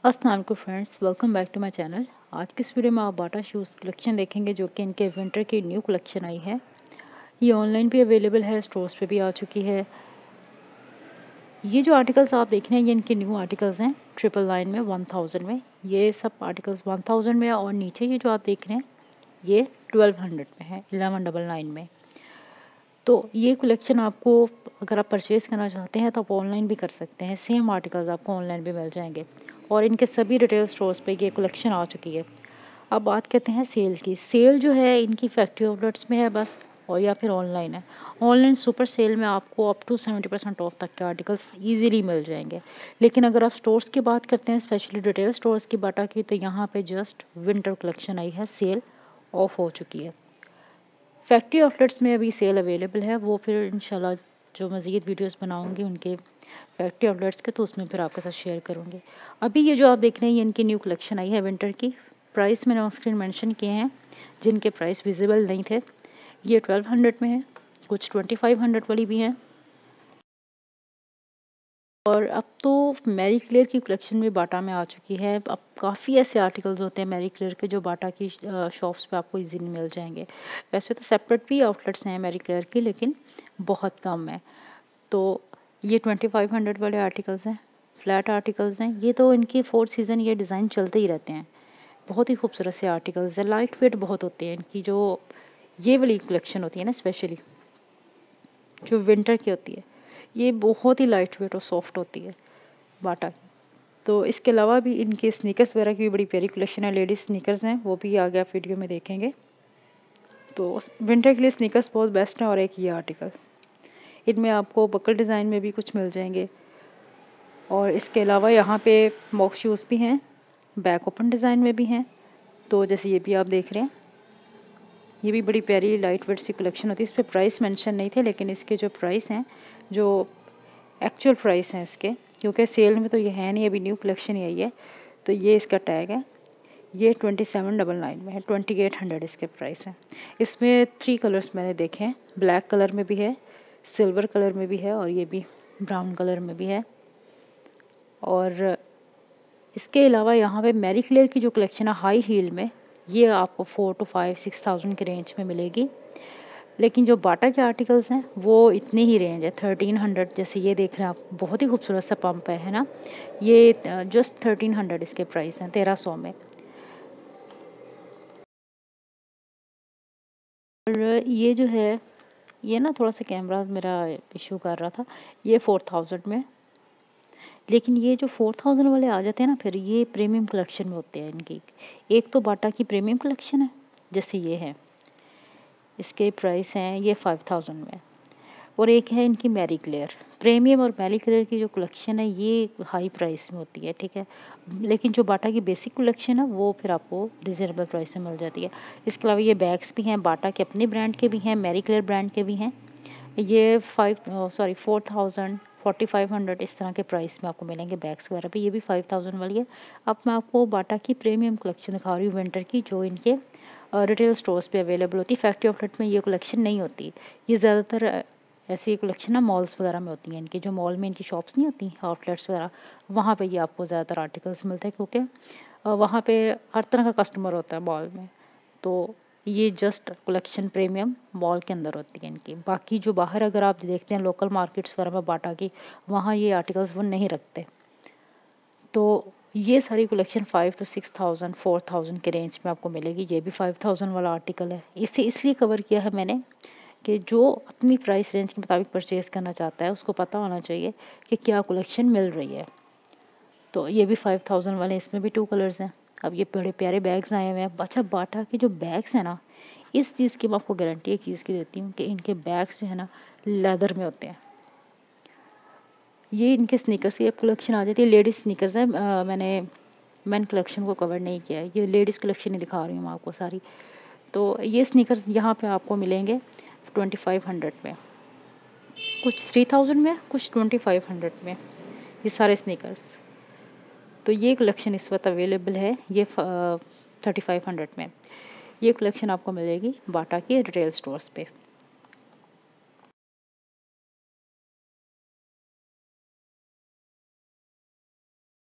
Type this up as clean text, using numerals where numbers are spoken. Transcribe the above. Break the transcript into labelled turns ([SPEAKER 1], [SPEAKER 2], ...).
[SPEAKER 1] अस्सलाम वालेकुम friends, welcome back to my channel. आज की इस वीडियो में आप बाटा शूज़ कलेक्शन देखेंगे जो कि इनके विंटर की न्यू कलेक्शन आई है। ये ऑनलाइन भी अवेलेबल है, स्टोर्स पे भी आ चुकी है। ये जो आर्टिकल्स आप देख रहे हैं ये इनके न्यू आर्टिकल्स हैं, 999 में, 1000 में। ये सब आर्टिकल्स 1000 में और नीचे ये जो आप देख रहे हैं ये 1200 में है, 1199 में। तो ये कलेक्शन आपको अगर आप परचेज़ करना चाहते हैं तो आप ऑनलाइन भी कर सकते हैं। सेम आर्टिकल्स आपको ऑनलाइन भी मिल जाएंगे और इनके सभी रिटेल स्टोर्स पे ये कलेक्शन आ चुकी है। अब बात करते हैं सेल की। सेल जो है इनकी फैक्ट्री आउटलेट्स में है बस, और या फिर ऑनलाइन है। ऑनलाइन सुपर सेल में आपको अप टू 70% ऑफ तक के आर्टिकल्स ईज़िली मिल जाएंगे। लेकिन अगर आप स्टोर्स की बात करते हैं, स्पेशली रिटेल स्टोर्स की, बाटा की, तो यहाँ पे जस्ट विंटर कलेक्शन आई है, सेल ऑफ हो चुकी है। फैक्ट्री आउटलेट्स में अभी सेल अवेलेबल है, वो फिर इंशाल्लाह जो मज़ीद वीडियोस बनाऊंगी उनके फैक्ट्री आउटलेट्स के, तो उसमें फिर आपके साथ शेयर करूंगी। अभी ये जो आप देख रहे हैं ये इनकी न्यू कलेक्शन आई है विंटर की। प्राइस मैंने ऑन स्क्रीन मेंशन किए हैं, जिनके प्राइस विजिबल नहीं थे। ये 1200 में है, कुछ 2500 वाली भी हैं। और अब तो मैरी क्लेयर की कलेक्शन भी बाटा में आ चुकी है। अब काफ़ी ऐसे आर्टिकल्स होते हैं मैरी क्लेयर के जो बाटा की शॉप्स पे आपको इजीली मिल जाएंगे। वैसे तो सेपरेट भी आउटलेट्स हैं मैरी क्लेयर की, लेकिन बहुत कम है। तो ये 2500 वाले आर्टिकल्स हैं, फ्लैट आर्टिकल्स हैं। ये तो इनके 4 सीज़न ये डिज़ाइन चलते ही रहते हैं। बहुत ही खूबसूरत से आर्टिकल्स हैं, लाइट वेट बहुत होते हैं इनकी। जो ये वाली कलेक्शन होती है ना, स्पेशली जो विंटर की होती है, ये बहुत ही लाइट वेट और सॉफ्ट होती है बाटा की। तो इसके अलावा भी इनके स्नीकर्स वगैरह की भी बड़ी प्यारी कलेक्शन है। लेडीज़ स्नीकर्स हैं, वो भी आगे आप वीडियो में देखेंगे। तो विंटर के लिए स्नीकर्स बहुत बेस्ट हैं। और एक ये आर्टिकल, इनमें आपको बकल डिज़ाइन में भी कुछ मिल जाएंगे। और इसके अलावा यहाँ पे मॉक शूज़ भी हैं, बैक ओपन डिज़ाइन में भी हैं। तो जैसे ये भी आप देख रहे हैं, ये भी बड़ी प्यारी लाइट वेट सी कलेक्शन होती है। इस पर प्राइस मेंशन नहीं थे, लेकिन इसके जो प्राइस हैं, जो एक्चुअल प्राइस हैं इसके, क्योंकि सेल में तो ये है नहीं, अभी न्यू कलेक्शन ही आई है, तो ये इसका टैग है। ये 2799 में है, 2800 इसके प्राइस हैं। इसमें 3 कलर्स मैंने देखे हैं, ब्लैक कलर में भी है, सिल्वर कलर में भी है, और ये भी ब्राउन कलर में भी है। और इसके अलावा यहाँ पे मैरी क्लेयर की जो कलेक्शन है हाई हील में, ये आपको 4 to 5 6000 के रेंज में मिलेगी। लेकिन जो बाटा के आर्टिकल्स हैं वो इतनी ही रेंज है, 1300। जैसे ये देख रहे हैं आप, बहुत ही खूबसूरत सा पंप है ना। ये जस्ट 1300 इसके प्राइस हैं, 1300 में। और ये जो है, ये ना थोड़ा सा कैमरा मेरा इशू कर रहा था। ये 4000 में। लेकिन ये जो 4000 वाले आ जाते हैं ना, फिर ये प्रीमियम कलेक्शन में होते हैं इनकी। एक तो बाटा की प्रीमियम कलेक्शन है, जैसे ये है, इसके प्राइस हैं ये 5000 में। और एक है इनकी मैरी क्लेयर प्रीमियम। और मैरी क्लेयर की जो कलेक्शन है ये हाई प्राइस में होती है, ठीक है। लेकिन जो बाटा की बेसिक कलेक्शन है वो फिर आपको रिजनेबल प्राइस में मिल जाती है। इसके अलावा ये बैग्स भी हैं, बाटा के अपने ब्रांड के भी हैं, मैरी क्लेयर ब्रांड के भी हैं। ये 4000, 4500 इस तरह के प्राइस में आपको मिलेंगे बैग्स वगैरह भी। ये भी 5000 वाली है। अब मैं आपको बाटा की प्रीमियम कलेक्शन दिखा रही हूँ विंटर की, जो इनके रिटेल स्टोर्स पे अवेलेबल होती है। फैक्ट्री आउटलेट में ये कलेक्शन नहीं होती। ये ज़्यादातर ऐसी कलेक्शन ना मॉल्स वगैरह में होती हैं इनकी, जो मॉल में इनकी शॉप्स नहीं होती आउटलेट्स वगैरह, वहाँ पे ये आपको ज़्यादातर आर्टिकल्स मिलते हैं, क्योंकि वहाँ पे हर तरह का कस्टमर होता है मॉल में। तो ये जस्ट कलेक्शन प्रीमियम मॉल के अंदर होती है इनकी। बाकी जो बाहर अगर आप देखते हैं लोकल मार्केट्स वगैरह में बाटा की, वहाँ ये आर्टिकल्स वो नहीं रखते। तो ये सारी कलेक्शन 5 to 6000, 4000 के रेंज में आपको मिलेगी। ये भी 5000 वाला आर्टिकल है। इसे इसलिए कवर किया है मैंने कि जो अपनी प्राइस रेंज के मुताबिक परचेज़ करना चाहता है उसको पता होना चाहिए कि क्या कलेक्शन मिल रही है। तो ये भी 5000 वाले, इसमें भी 2 कलर्स हैं। अब ये बड़े प्यारे बैग्स आए हुए हैं। अच्छा, बाटा के जो बैग्स हैं ना, इस चीज़ की मैं आपको गारंटी एक चीज़ की देती हूँ कि इनके बैग्स जो है ना, लेदर में होते हैं। ये इनके स्नीकर्स की कलेक्शन आ जाती है, लेडीज़ स्नीकर्स हैं। मैंने मेन कलेक्शन को कवर नहीं किया है, ये लेडीज़ कलेक्शन ही दिखा रही हूँ मैं आपको सारी। तो ये स्नीकर्स यहाँ पे आपको मिलेंगे 2500 में, कुछ 3000 में, कुछ 2500 में, ये सारे स्नीकर्स। तो ये कलेक्शन इस वक्त अवेलेबल है, ये 3500 में। ये कलेक्शन आपको मिलेगी बाटा के रिटेल स्टोर्स पे।